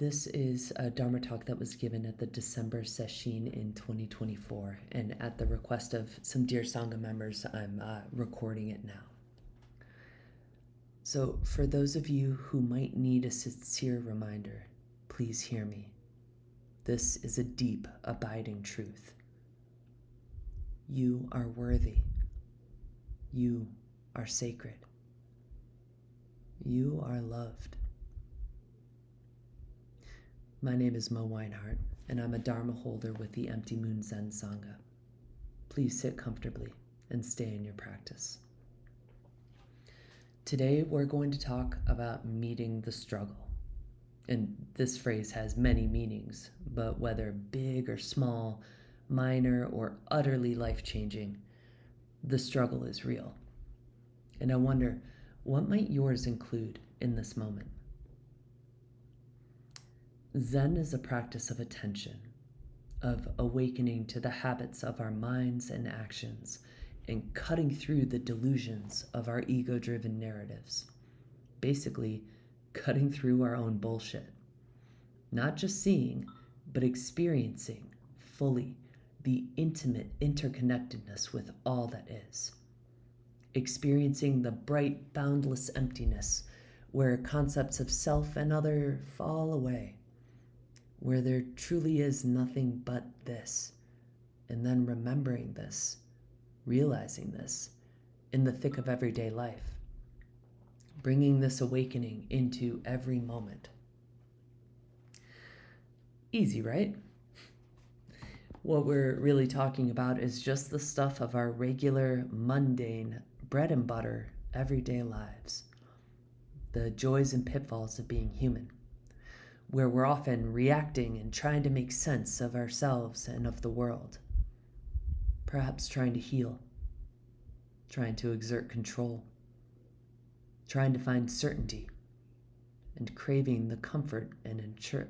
This is a Dharma talk that was given at the December session in 2024, and at the request of some dear Sangha members, I'm recording it now. So for those of you who might need a sincere reminder, please hear me. This is a deep, abiding truth. You are worthy. You are sacred. You are loved. My name is Myokan Weinhardt, and I'm a Dharma holder with the Empty Moon Zen Sangha. Please sit comfortably and stay in your practice. Today we're going to talk about meeting the struggle. And this phrase has many meanings, but whether big or small, minor or utterly life-changing, the struggle is real. And I wonder, what might yours include in this moment? Zen is a practice of attention, of awakening to the habits of our minds and actions, and cutting through the delusions of our ego-driven narratives. Basically, cutting through our own bullshit. Not just seeing, but experiencing fully the intimate interconnectedness with all that is. Experiencing the bright, boundless emptiness where concepts of self and other fall away, where there truly is nothing but this, and then remembering this, realizing this in the thick of everyday life, bringing this awakening into every moment. Easy, right? What we're really talking about is just the stuff of our regular, mundane, bread and butter, everyday lives. The joys and pitfalls of being human, where we're often reacting and trying to make sense of ourselves and of the world. Perhaps trying to heal, trying to exert control, trying to find certainty, and craving the comfort and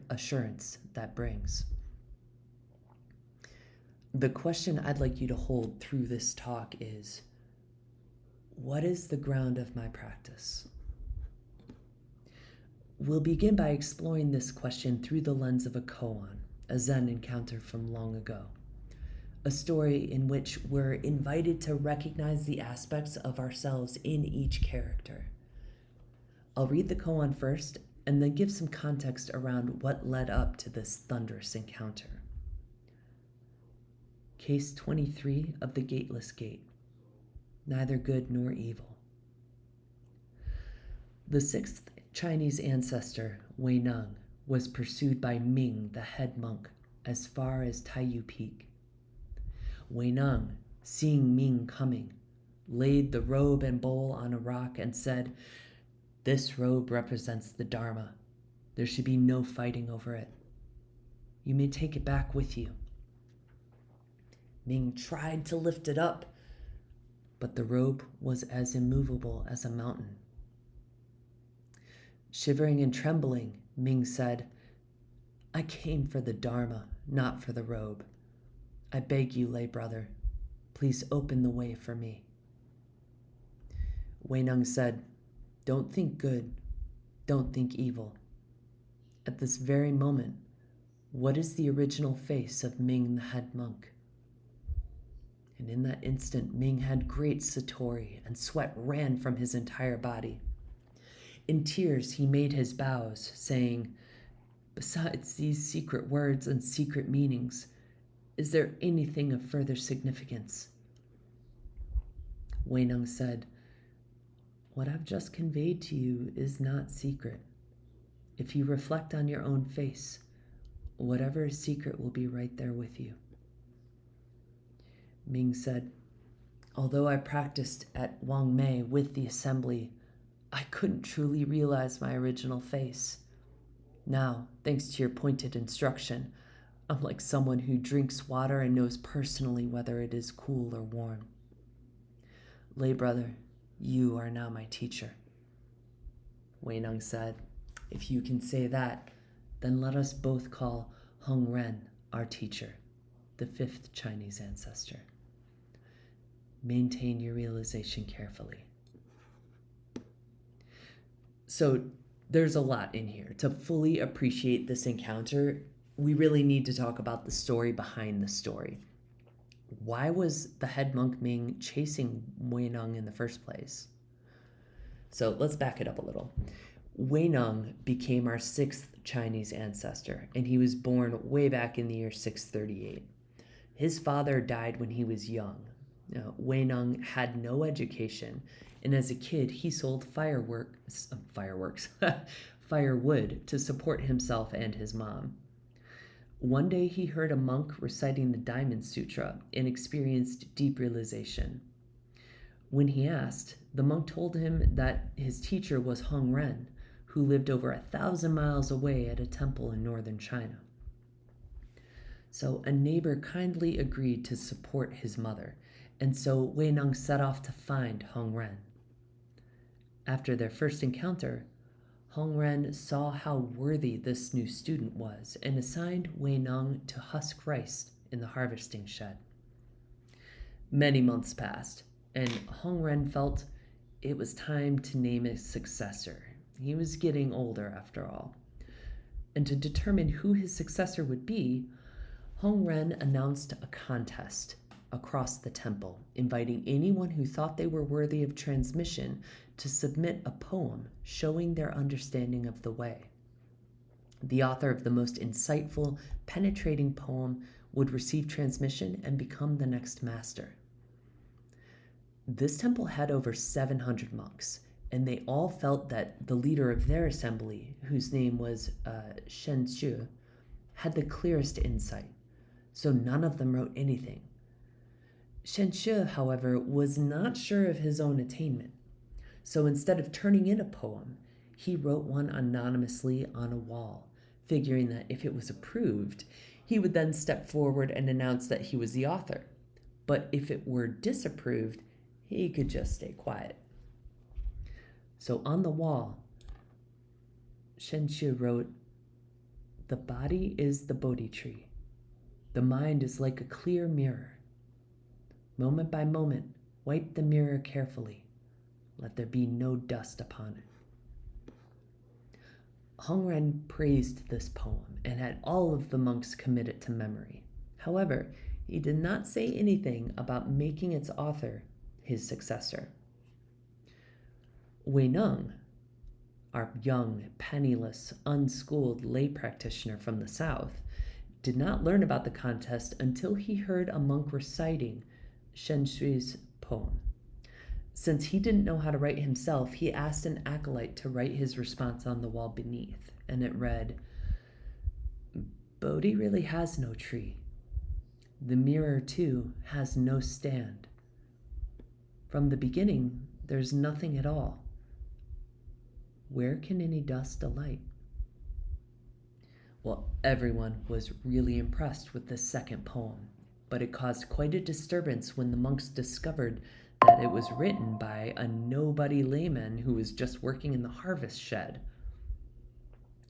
assurance that brings. The question I'd like you to hold through this talk is, what is the ground of my practice? We'll begin by exploring this question through the lens of a koan, a Zen encounter from long ago. A story in which we're invited to recognize the aspects of ourselves in each character. I'll read the koan first and then give some context around what led up to this thunderous encounter. Case 23 of the Gateless Gate. Neither good nor evil. The sixth Chinese ancestor, Wei Neng, was pursued by Ming, the head monk, as far as Taiyu Peak. Wei Neng, seeing Ming coming, laid the robe and bowl on a rock and said, "This robe represents the Dharma. There should be no fighting over it. You may take it back with you." Ming tried to lift it up, but the robe was as immovable as a mountain. Shivering and trembling, Ming said, "I came for the Dharma, not for the robe. I beg you, lay brother, please open the way for me." Wei Neng said, "Don't think good, don't think evil. At this very moment, what is the original face of Ming the head monk?" And in that instant, Ming had great satori, and sweat ran from his entire body. In tears, he made his bows, saying, "Besides these secret words and secret meanings, is there anything of further significance?" Wei Neng said, "What I've just conveyed to you is not secret. If you reflect on your own face, whatever is secret will be right there with you." Ming said, "Although I practiced at Wangmei with the assembly, I couldn't truly realize my original face. Now, thanks to your pointed instruction, I'm like someone who drinks water and knows personally whether it is cool or warm. Lay brother, you are now my teacher." Wei Neng said, "If you can say that, then let us both call Heng Ren our teacher, the fifth Chinese ancestor. Maintain your realization carefully." So There's a lot in here. To fully appreciate this encounter, we really need to talk about the story behind the story. Why was the head monk Ming chasing Weineng in the first place? So let's back it up a little. Weineng became our sixth Chinese ancestor, and he was born way back in the year 638. His father died when he was young. Now, Weineng had no education, and as a kid, he sold firewood to support himself and his mom. One day, he heard a monk reciting the Diamond Sutra and experienced deep realization. When he asked, the monk told him that his teacher was Hong Ren, who lived over 1,000 miles away at a temple in northern China. So a neighbor kindly agreed to support his mother, and so Weineng set off to find Hong Ren. After their first encounter, Hong Ren saw how worthy this new student was and assigned Weineng to husk rice in the harvesting shed. Many months passed, and Hong Ren felt it was time to name a successor. He was getting older after all. And to determine who his successor would be, Hong Ren announced a contest across the temple, inviting anyone who thought they were worthy of transmission to submit a poem showing their understanding of the way. The author of the most insightful, penetrating poem would receive transmission and become the next master. This temple had over 700 monks, and they all felt that the leader of their assembly, whose name was Shen Xue, had the clearest insight, so none of them wrote anything. Shen Xue, however, was not sure of his own attainment, so instead of turning in a poem, he wrote one anonymously on a wall, figuring that if it was approved, he would then step forward and announce that he was the author. But if it were disapproved, he could just stay quiet. So on the wall, Shen Xue wrote, "The body is the Bodhi tree. The mind is like a clear mirror. Moment by moment, wipe the mirror carefully. Let there be no dust upon it." Hong Ren praised this poem and had all of the monks commit it to memory. However, he did not say anything about making its author his successor. Weineng, our young, penniless, unschooled lay practitioner from the south, did not learn about the contest until he heard a monk reciting Shen Xue's poem. Since he didn't know how to write himself, he asked an acolyte to write his response on the wall beneath, and it read, "Bodhi really has no tree. The mirror, too, has no stand. From the beginning, there's nothing at all. Where can any dust alight?" Well, everyone was really impressed with this second poem, but it caused quite a disturbance when the monks discovered that it was written by a nobody layman who was just working in the harvest shed.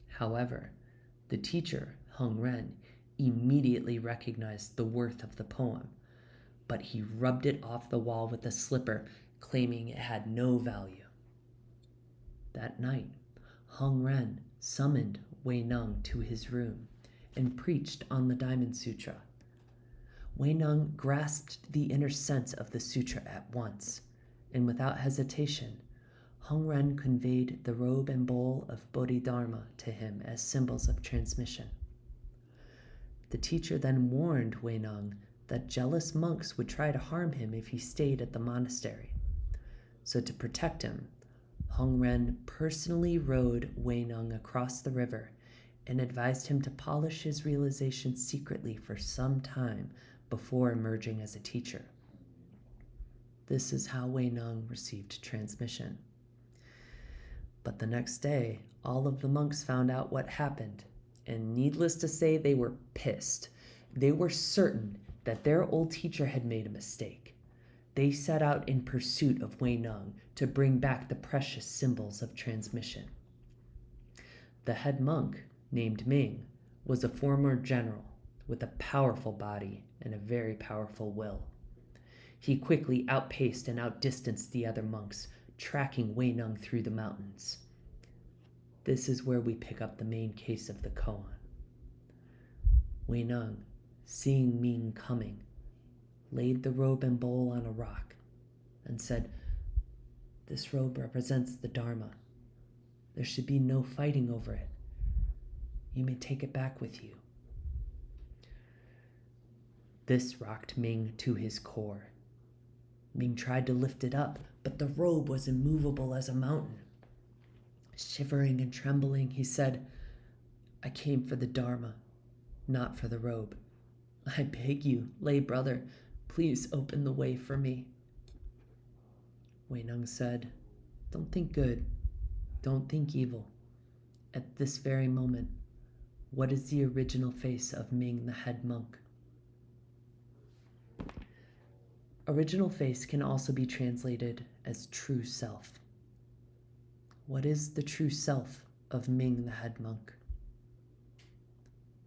However, the teacher, Hong Ren, immediately recognized the worth of the poem, but he rubbed it off the wall with a slipper, claiming it had no value. That night, Hong Ren summoned Weineng to his room and preached on the Diamond Sutra. Weineng grasped the inner sense of the sutra at once, and without hesitation, Hong Ren conveyed the robe and bowl of Bodhidharma to him as symbols of transmission. The teacher then warned Weineng that jealous monks would try to harm him if he stayed at the monastery. So to protect him, Hong Ren personally rowed Weineng across the river and advised him to polish his realization secretly for some time before emerging as a teacher. This is how Weineng received transmission. But the next day, all of the monks found out what happened, and needless to say, they were pissed. They were certain that their old teacher had made a mistake. They set out in pursuit of Weineng to bring back the precious symbols of transmission. The head monk, named Ming, was a former general with a powerful body and a very powerful will. He quickly outpaced and outdistanced the other monks, tracking Weineng through the mountains. This is where we pick up the main case of the koan. Weinung, seeing Ming coming, laid the robe and bowl on a rock and said, "This robe represents the Dharma. There should be no fighting over it. You may take it back with you." This rocked Ming to his core. Ming tried to lift it up, but the robe was immovable as a mountain. Shivering and trembling, he said, "I came for the Dharma, not for the robe. I beg you, lay brother, please open the way for me." Weinung said, "Don't think good. Don't think evil. At this very moment, what is the original face of Ming the head monk?" Original face can also be translated as true self. What is the true self of Ming the head monk?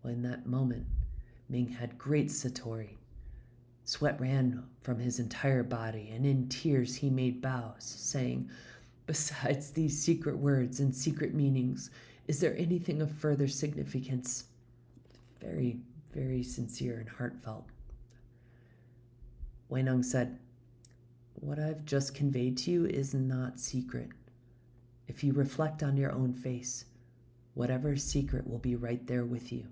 Well, in that moment, Ming had great satori. Sweat ran from his entire body, and in tears he made bows, saying, "Besides these secret words and secret meanings, is there anything of further significance?" Very, very sincere and heartfelt. Weinung said, "What I've just conveyed to you is not secret. If you reflect on your own face, whatever is secret will be right there with you."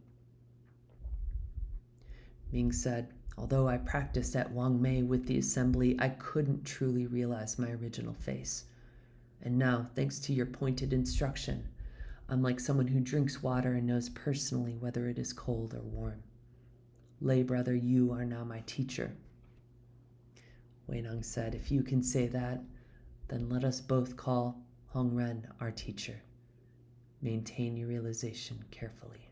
Ming said, "Although I practiced at Wangmei with the assembly, I couldn't truly realize my original face. And now, thanks to your pointed instruction, I'm like someone who drinks water and knows personally whether it is cold or warm. Lay brother, you are now my teacher." Weinung said, "If you can say that, then let us both call Hongren our teacher. Maintain your realization carefully."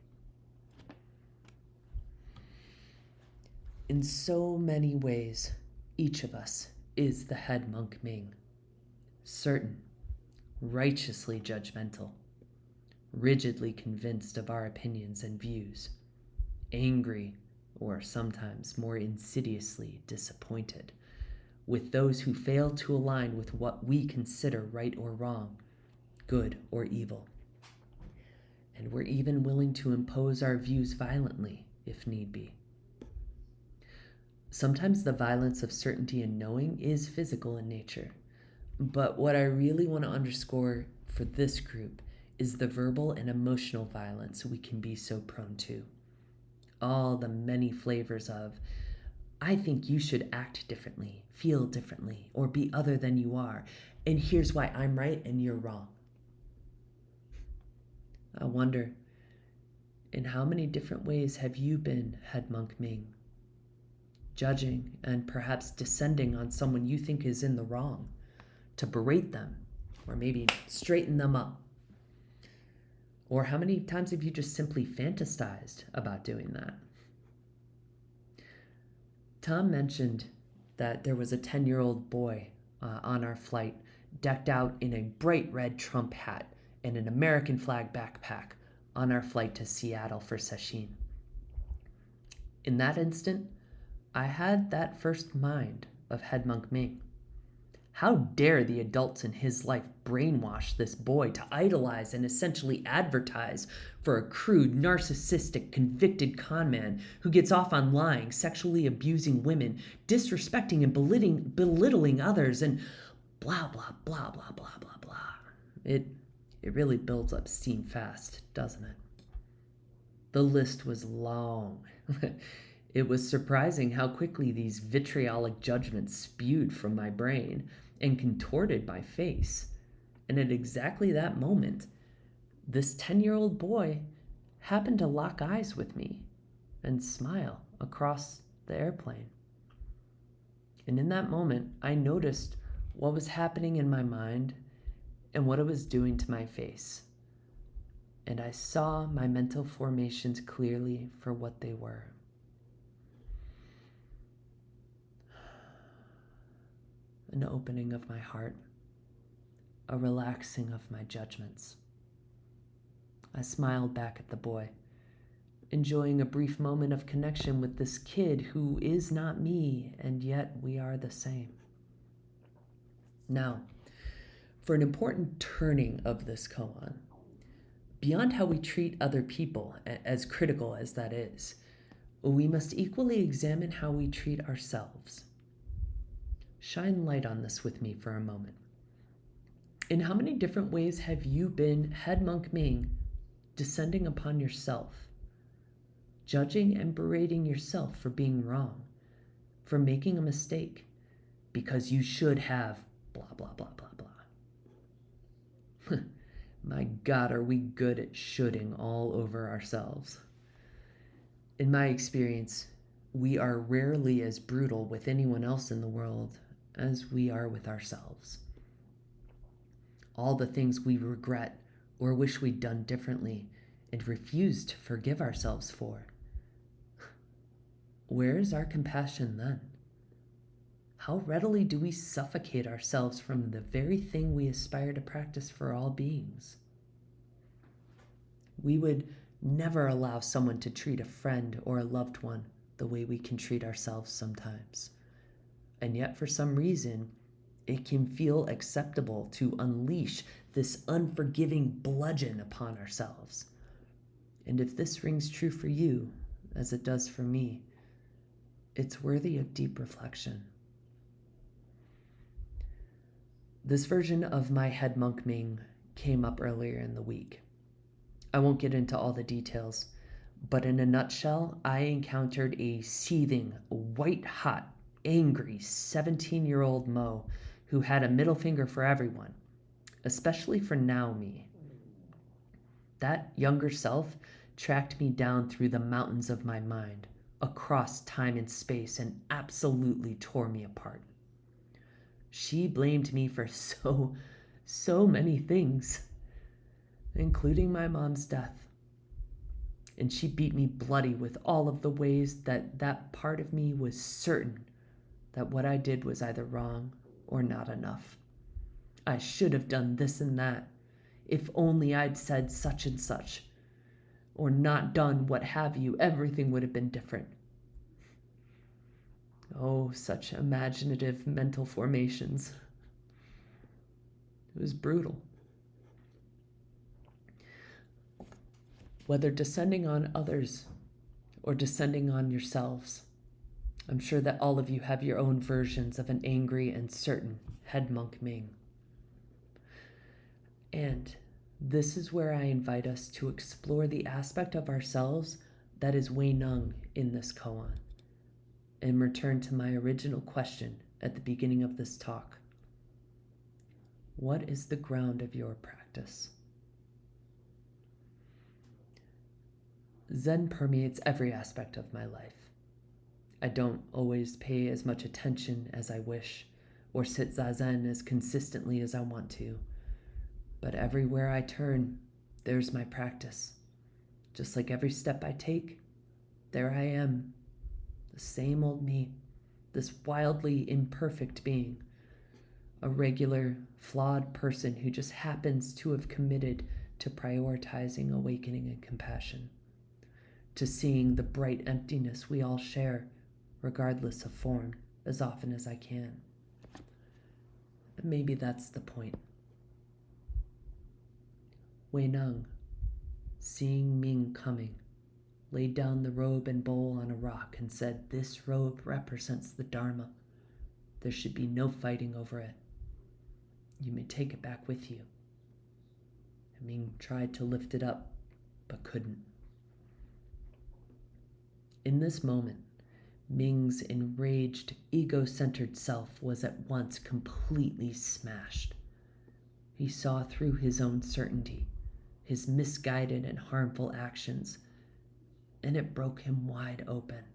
In so many ways, each of us is the head monk Ming. Certain, righteously judgmental, rigidly convinced of our opinions and views, angry, or sometimes more insidiously disappointed, with those who fail to align with what we consider right or wrong, good or evil. And we're even willing to impose our views violently, if need be. Sometimes the violence of certainty and knowing is physical in nature. But what I really want to underscore for this group is the verbal and emotional violence we can be so prone to. All the many flavors of, "I think you should act differently, feel differently, or be other than you are, and here's why I'm right and you're wrong." I wonder, in how many different ways have you been head monk Ming? Judging and perhaps descending on someone you think is in the wrong, to berate them, or maybe straighten them up. Or how many times have you just simply fantasized about doing that? Tom mentioned that there was a 10-year-old boy on our flight decked out in a bright red Trump hat and an American flag backpack on our flight to Seattle for Sesshin. In that instant, I had that first mind of head monk Ming. How dare the adults in his life brainwash this boy to idolize and essentially advertise for a crude, narcissistic, convicted conman who gets off on lying, sexually abusing women, disrespecting and belittling others, and blah, blah, blah, blah, blah, blah, blah. It really builds up steam fast, doesn't it? The list was long. It was surprising how quickly these vitriolic judgments spewed from my brain and contorted my face. And at exactly that moment, this 10-year-old boy happened to lock eyes with me and smile across the airplane. And in that moment, I noticed what was happening in my mind and what it was doing to my face. And I saw my mental formations clearly for what they were. An opening of my heart, a relaxing of my judgments. I smiled back at the boy, enjoying a brief moment of connection with this kid who is not me, and yet we are the same. Now, for an important turning of this koan, Beyond how we treat other people, as critical as that is, we must equally examine how we treat ourselves. Shine light on this with me for a moment. In how many different ways have you been, Head Monk Ming, descending upon yourself, judging and berating yourself for being wrong, for making a mistake, because you should have blah, blah, blah, blah, blah. My God, are we good at shoulding all over ourselves. In my experience, we are rarely as brutal with anyone else in the world as we are with ourselves. All the things we regret or wish we'd done differently and refuse to forgive ourselves for. Where is our compassion then? How readily do we suffocate ourselves from the very thing we aspire to practice for all beings? We would never allow someone to treat a friend or a loved one the way we can treat ourselves sometimes. And yet, for some reason, it can feel acceptable to unleash this unforgiving bludgeon upon ourselves. And if this rings true for you, as it does for me, it's worthy of deep reflection. This version of my Head Monk Ming came up earlier in the week. I won't get into all the details, but in a nutshell, I encountered a seething, white-hot, angry 17-year-old Mo who had a middle finger for everyone, especially for now me. That younger self tracked me down through the mountains of my mind, across time and space, and absolutely tore me apart. She blamed me for so many things, including my mom's death. And she beat me bloody with all of the ways that part of me was certain that what I did was either wrong or not enough. I should have done this and that. If only I'd said such and such, or not done what have you, everything would have been different. Oh, such imaginative mental formations. It was brutal. Whether descending on others or descending on yourselves, I'm sure that all of you have your own versions of an angry and certain Head Monk Ming. And this is where I invite us to explore the aspect of ourselves that is Wei Nung in this koan, and return to my original question at the beginning of this talk. What is the ground of your practice? Zen permeates every aspect of my life. I don't always pay as much attention as I wish, or sit zazen as consistently as I want to, but everywhere I turn, there's my practice. Just like every step I take, there I am, the same old me, this wildly imperfect being, a regular, flawed person who just happens to have committed to prioritizing awakening and compassion, to seeing the bright emptiness we all share, regardless of form, as often as I can. But maybe that's the point. Wei Nung, seeing Ming coming, laid down the robe and bowl on a rock and said, "This robe represents the Dharma. There should be no fighting over it. You may take it back with you." And Ming tried to lift it up, but couldn't. In this moment, Ming's enraged, ego-centered self was at once completely smashed. He saw through his own certainty, his misguided and harmful actions, and it broke him wide open.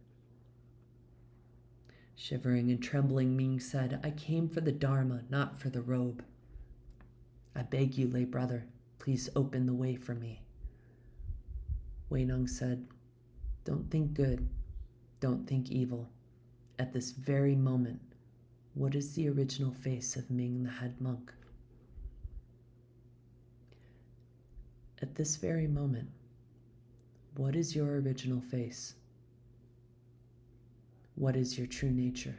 Shivering and trembling, Ming said, "I came for the Dharma, not for the robe. I beg you, lay brother, please open the way for me." Wei Nung said, "Don't think good, don't think evil. At this very moment, what is the original face of Ming the head monk? At this very moment, what is your original face? What is your true nature?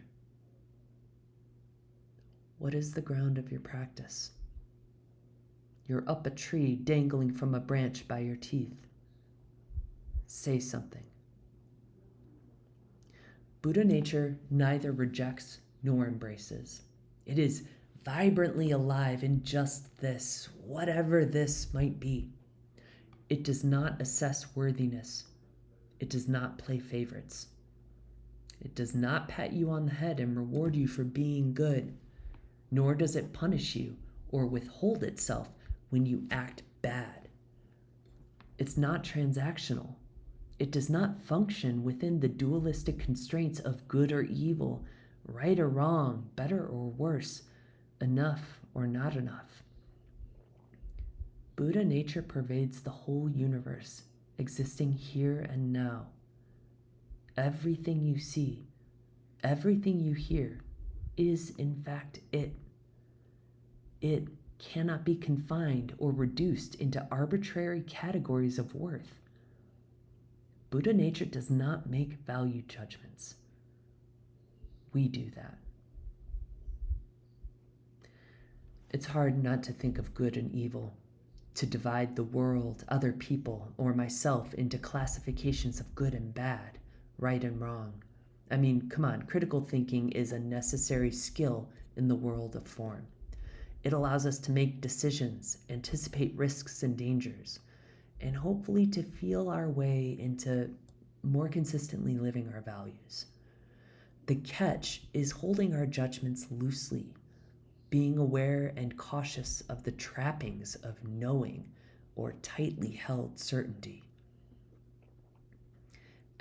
What is the ground of your practice? You're up a tree dangling from a branch by your teeth. Say something. Buddha nature neither rejects nor embraces. It is vibrantly alive in just this, whatever this might be. It does not assess worthiness. It does not play favorites. It does not pat you on the head and reward you for being good, nor does it punish you or withhold itself when you act bad. It's not transactional. It does not function within the dualistic constraints of good or evil, right or wrong, better or worse, enough or not enough. Buddha nature pervades the whole universe, existing here and now. Everything you see, everything you hear, is in fact it. It cannot be confined or reduced into arbitrary categories of worth. Buddha nature does not make value judgments. We do that. It's hard not to think of good and evil, to divide the world, other people, or myself into classifications of good and bad, right and wrong. I mean, come on, critical thinking is a necessary skill in the world of form. It allows us to make decisions, anticipate risks and dangers, and hopefully to feel our way into more consistently living our values. The catch is holding our judgments loosely, being aware and cautious of the trappings of knowing or tightly held certainty.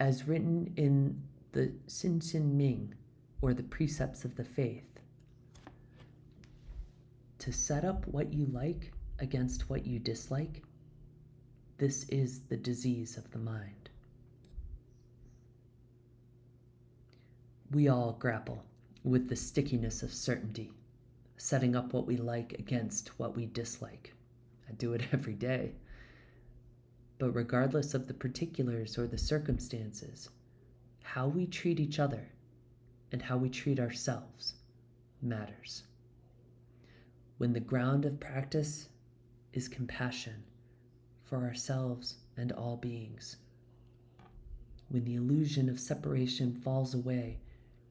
As written in the Sin Sin Ming, or the Precepts of the Faith, to set up what you like against what you dislike, this is the disease of the mind. We all grapple with the stickiness of certainty, setting up what we like against what we dislike. I do it every day. But regardless of the particulars or the circumstances, how we treat each other and how we treat ourselves matters. When the ground of practice is compassion for ourselves and all beings, when the illusion of separation falls away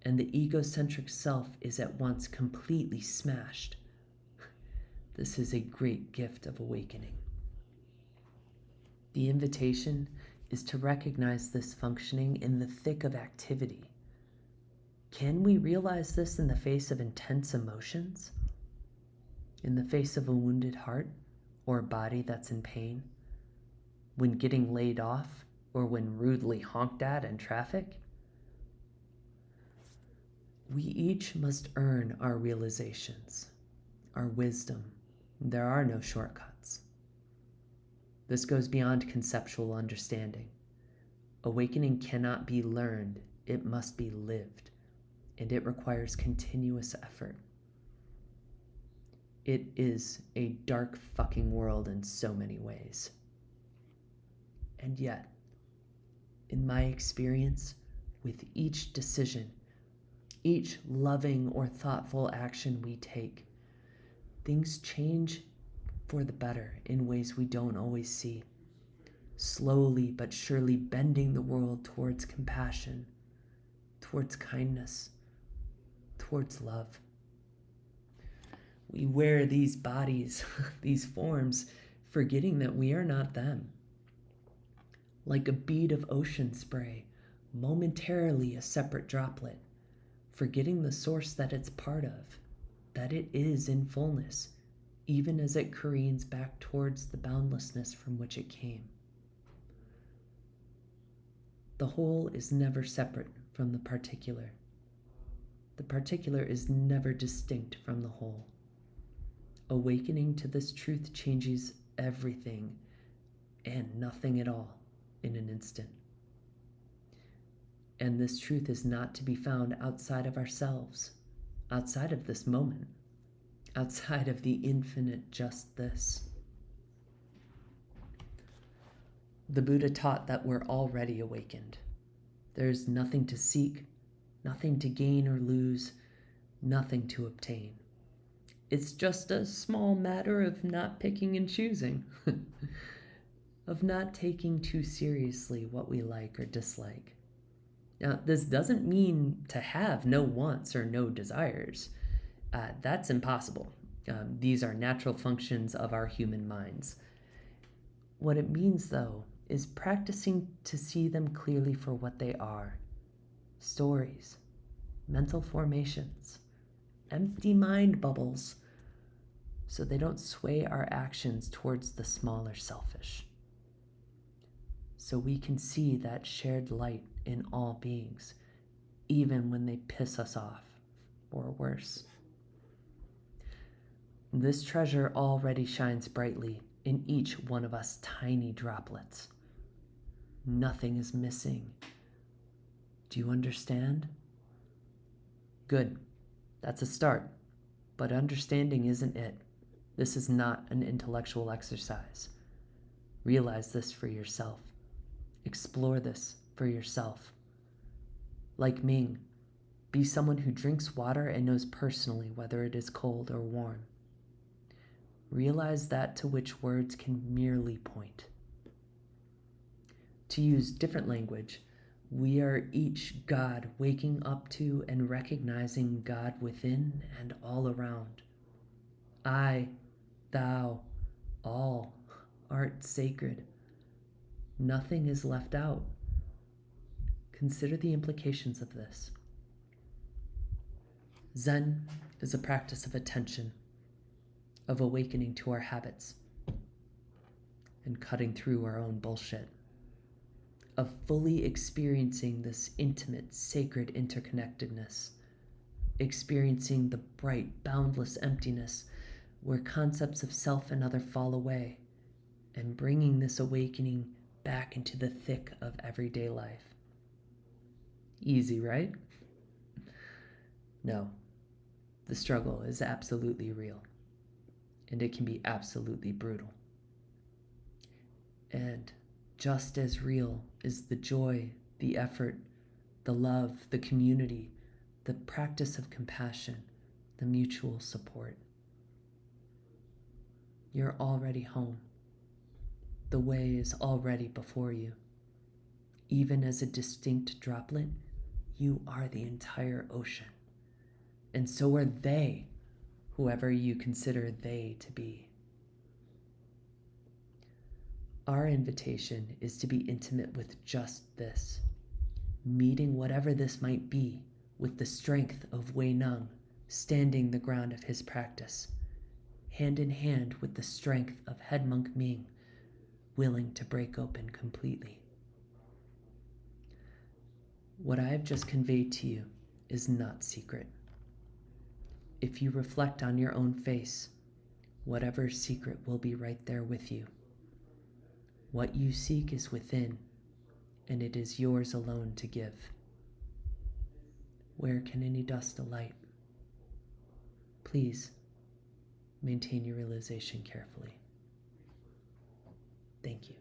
and the egocentric self is at once completely smashed, this is a great gift of awakening. The invitation is to recognize this functioning in the thick of activity. Can we realize this in the face of intense emotions? In the face of a wounded heart or a body that's in pain? When getting laid off or when rudely honked at in traffic? We each must earn our realizations, our wisdom. There are no shortcuts. This goes beyond conceptual understanding. Awakening cannot be learned, it must be lived, and it requires continuous effort. It is a dark fucking world in so many ways. And yet, in my experience, with each decision, each loving or thoughtful action we take, things change for the better in ways we don't always see, slowly but surely bending the world towards compassion, towards kindness, towards love. We wear these bodies, these forms, forgetting that we are not them. Like a bead of ocean spray, momentarily a separate droplet, forgetting the source that it's part of, that it is in fullness, even as it careens back towards the boundlessness from which it came. The whole is never separate from the particular. The particular is never distinct from the whole. Awakening to this truth changes everything and nothing at all in an instant. And this truth is not to be found outside of ourselves, outside of this moment, outside of the infinite just this. The Buddha taught that we're already awakened. There's nothing to seek, nothing to gain or lose, nothing to obtain. It's just a small matter of not picking and choosing, of not taking too seriously what we like or dislike. Now, this doesn't mean to have no wants or no desires. That's impossible. These are natural functions of our human minds. What it means, though, is practicing to see them clearly for what they are: stories, mental formations, empty mind bubbles, so they don't sway our actions towards the smaller selfish. So we can see that shared light in all beings, even when they piss us off, or worse. This treasure already shines brightly in each one of us tiny droplets. Nothing is missing. Do you understand? Good. That's a start. But understanding isn't it. This is not an intellectual exercise. Realize this for yourself. Explore this for yourself. Like Ming, be someone who drinks water and knows personally whether it is cold or warm. Realize that to which words can merely point. To use different language, we are each God waking up to and recognizing God within and all around. I, thou, all art sacred. Nothing is left out. Consider the implications of this. Zen is a practice of attention, of awakening to our habits, and cutting through our own bullshit, of fully experiencing this intimate, sacred interconnectedness, experiencing the bright, boundless emptiness where concepts of self and other fall away, and bringing this awakening back into the thick of everyday life. Easy, right? No. The struggle is absolutely real, and it can be absolutely brutal. And just as real is the joy, the effort, the love, the community, the practice of compassion, the mutual support. You're already home. The way is already before you. Even as a distinct droplet, you are the entire ocean. And so are they, whoever you consider they to be. Our invitation is to be intimate with just this, meeting whatever this might be with the strength of Wei Neng, standing the ground of his practice, hand in hand with the strength of head monk Ming, willing to break open completely. What I have just conveyed to you is not secret. If you reflect on your own face, whatever secret will be right there with you. What you seek is within, and it is yours alone to give. Where can any dust alight? Please maintain your realization carefully. Thank you.